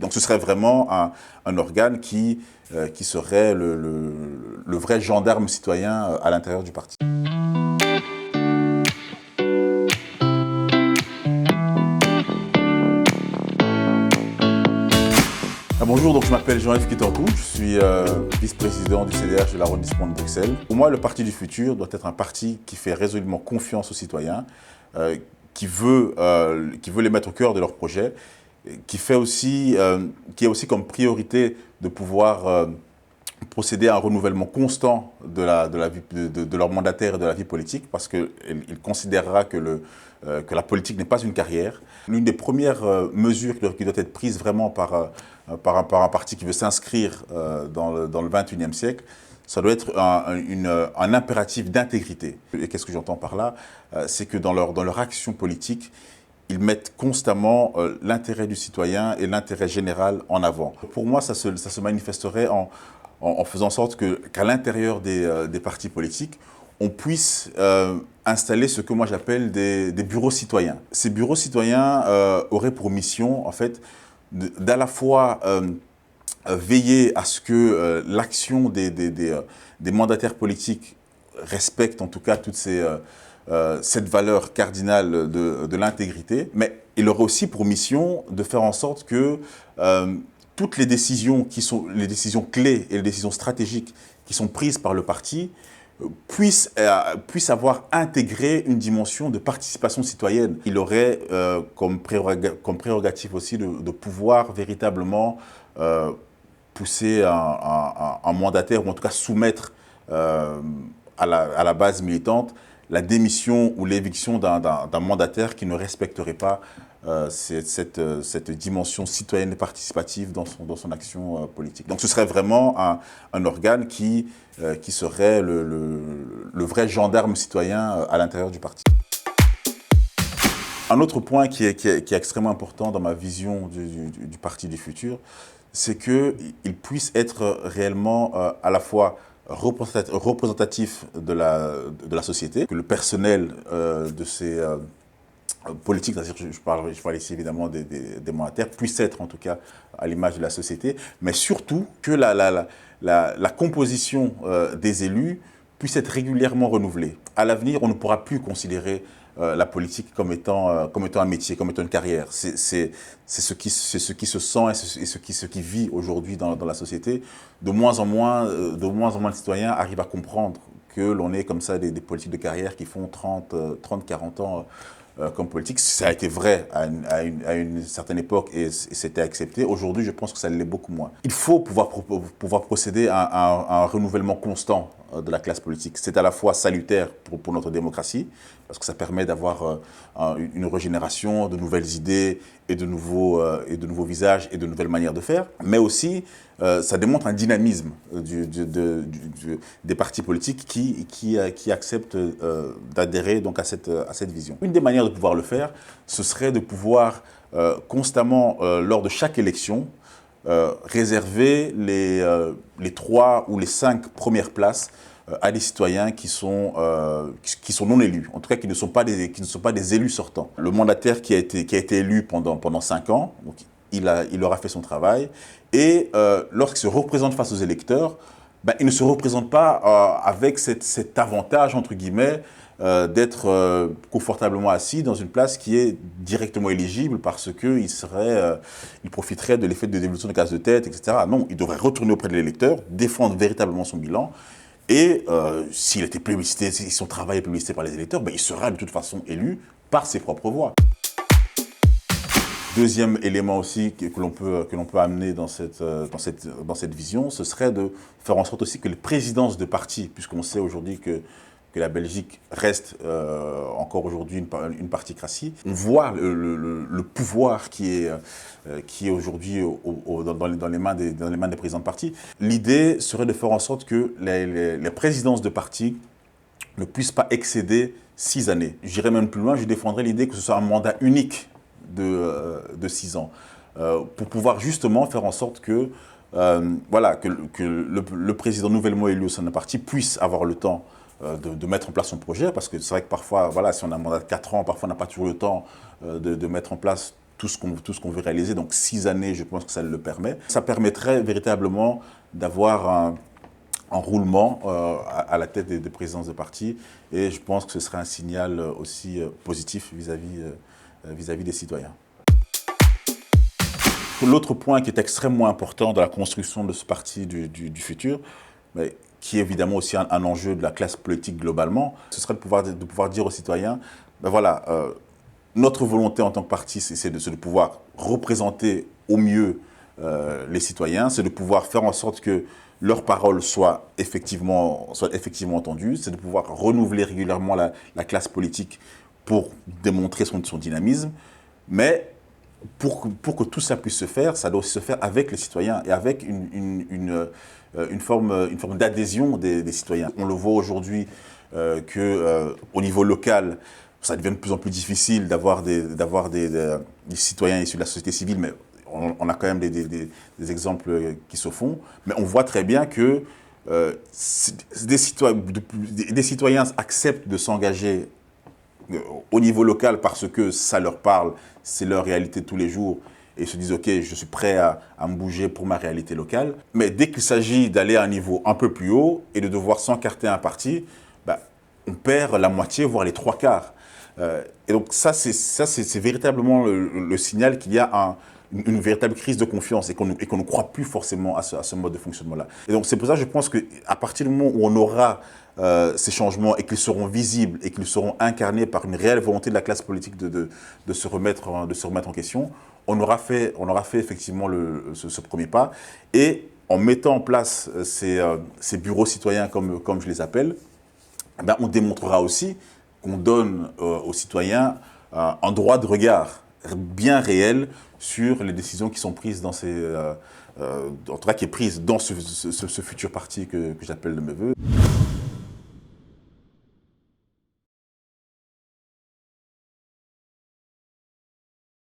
Donc ce serait vraiment un organe qui serait le vrai gendarme citoyen à l'intérieur du parti. Bonjour, donc je m'appelle Jean-Yves Kitoko, je suis vice-président du CDH de l'arrondissement de Bruxelles. Pour moi, le Parti du futur doit être un parti qui fait résolument confiance aux citoyens, qui veut les mettre au cœur de leurs projets, qui a aussi comme priorité de pouvoir procéder à un renouvellement constant de leur mandataire et de la vie politique, parce qu'il considérera que la politique n'est pas une carrière. L'une des premières mesures qui doit être prise vraiment par un parti qui veut s'inscrire dans le 21e siècle, ça doit être un impératif d'intégrité. Et qu'est-ce que j'entends par là? C'est que dans leur action politique, ils mettent constamment l'intérêt du citoyen et l'intérêt général en avant. Pour moi, ça se manifesterait en faisant en sorte qu'à l'intérieur des partis politiques, on puisse installer ce que moi j'appelle des bureaux citoyens. Ces bureaux citoyens auraient pour mission, en fait, d'à la fois veiller à ce que l'action des mandataires politiques respecte en tout cas toute cette valeur cardinale de l'intégrité, mais il aurait aussi pour mission de faire en sorte que toutes les décisions qui sont les décisions clés et les décisions stratégiques qui sont prises par le parti puissent avoir intégré une dimension de participation citoyenne. Il aurait comme prérogative aussi de pouvoir véritablement pousser un mandataire, ou en tout cas soumettre à la base militante la démission ou l'éviction d'un mandataire qui ne respecterait pas cette dimension citoyenne et participative dans son action politique. Donc ce serait vraiment un organe qui serait le vrai gendarme citoyen à l'intérieur du parti. Un autre point qui est extrêmement important dans ma vision du Parti du futur, c'est qu'il puisse être réellement à la fois représentatif de la société, que le personnel de ces politiques, c'est-à-dire je parle ici évidemment des mandataires, puisse être en tout cas à l'image de la société, mais surtout que la composition des élus puisse être régulièrement renouvelée. À l'avenir, on ne pourra plus considérer la politique comme étant un métier, comme étant une carrière. C'est ce qui se sent et ce qui vit aujourd'hui dans la société. De moins en moins de citoyens arrivent à comprendre que l'on est comme ça des politiques de carrière qui font 30, 40 ans comme politique. Ça a été vrai à une certaine époque et c'était accepté. Aujourd'hui, je pense que ça l'est beaucoup moins. Il faut pouvoir procéder à un renouvellement constant de la classe politique. C'est à la fois salutaire pour notre démocratie, parce que ça permet d'avoir une régénération, de nouvelles idées et de nouveaux visages et de nouvelles manières de faire, mais aussi ça démontre un dynamisme des partis politiques qui acceptent d'adhérer donc à cette vision. Une des manières de pouvoir le faire, ce serait de pouvoir constamment, lors de chaque élection, réserver les 3 ou les 5 premières places à des citoyens qui sont non élus, en tout cas qui ne sont pas des élus sortants. Le mandataire qui a été élu pendant 5 ans, donc il aura fait son travail, et lorsqu'il se représente face aux électeurs, il ne se représente pas avec cet avantage, entre guillemets, d'être confortablement assis dans une place qui est directement éligible parce qu'il profiterait de l'effet de dévolution de case de tête, etc. Non, il devrait retourner auprès de l'électeur, défendre véritablement son bilan, et s'il était plébiscité, si son travail est plébiscité par les électeurs, il sera de toute façon élu par ses propres voix. Deuxième élément aussi que l'on peut amener dans cette vision, ce serait de faire en sorte aussi que les présidences de partis, puisqu'on sait aujourd'hui que la Belgique reste encore aujourd'hui une particratie, on voit le pouvoir qui est aujourd'hui dans les mains des présidents de partis. L'idée serait de faire en sorte que les présidences de partis ne puissent pas excéder 6 années. J'irais même plus loin, je défendrais l'idée que ce soit un mandat unique de 6 ans, pour pouvoir justement faire en sorte que le président nouvellement élu au sein d'un parti puisse avoir le temps de mettre en place son projet, parce que c'est vrai que parfois, si on a un mandat de 4 ans, parfois on n'a pas toujours le temps de mettre en place tout ce qu'on veut réaliser. Donc 6 années, je pense que ça le permet. Ça permettrait véritablement d'avoir un roulement à la tête des présidences de partis. Et je pense que ce serait un signal aussi positif vis-à-vis des citoyens. L'autre point qui est extrêmement important dans la construction de ce parti du futur, mais qui est évidemment aussi un enjeu de la classe politique globalement, ce serait de pouvoir dire aux citoyens, ben voilà, notre volonté en tant que parti, c'est de pouvoir représenter au mieux les citoyens, c'est de pouvoir faire en sorte que leurs paroles soient effectivement entendues, c'est de pouvoir renouveler régulièrement la classe politique pour démontrer son dynamisme, mais pour que tout ça puisse se faire, ça doit aussi se faire avec les citoyens et avec une forme d'adhésion des citoyens. On le voit aujourd'hui qu'au niveau local, ça devient de plus en plus difficile d'avoir des citoyens issus de la société civile, mais on a quand même des exemples qui se font. Mais on voit très bien que des citoyens acceptent de s'engager au niveau local parce que ça leur parle, c'est leur réalité de tous les jours et ils se disent « Ok, je suis prêt à me bouger pour ma réalité locale ». Mais dès qu'il s'agit d'aller à un niveau un peu plus haut et de devoir s'encarter un parti, bah, on perd la moitié, voire les 3/4. Et donc ça, c'est véritablement le signal qu'il y a une véritable crise de confiance et qu'on ne croit plus forcément à ce mode de fonctionnement-là. Et donc c'est pour ça que je pense qu'à partir du moment où on aura ces changements et qu'ils seront visibles et qu'ils seront incarnés par une réelle volonté de la classe politique de se remettre en question, on aura fait effectivement ce premier pas. Et en mettant en place ces bureaux citoyens, comme je les appelle, ben on démontrera aussi qu'on donne aux citoyens un droit de regard bien réel sur les décisions qui sont prises en tout cas qui est prise dans ce futur parti que j'appelle de mes voeux.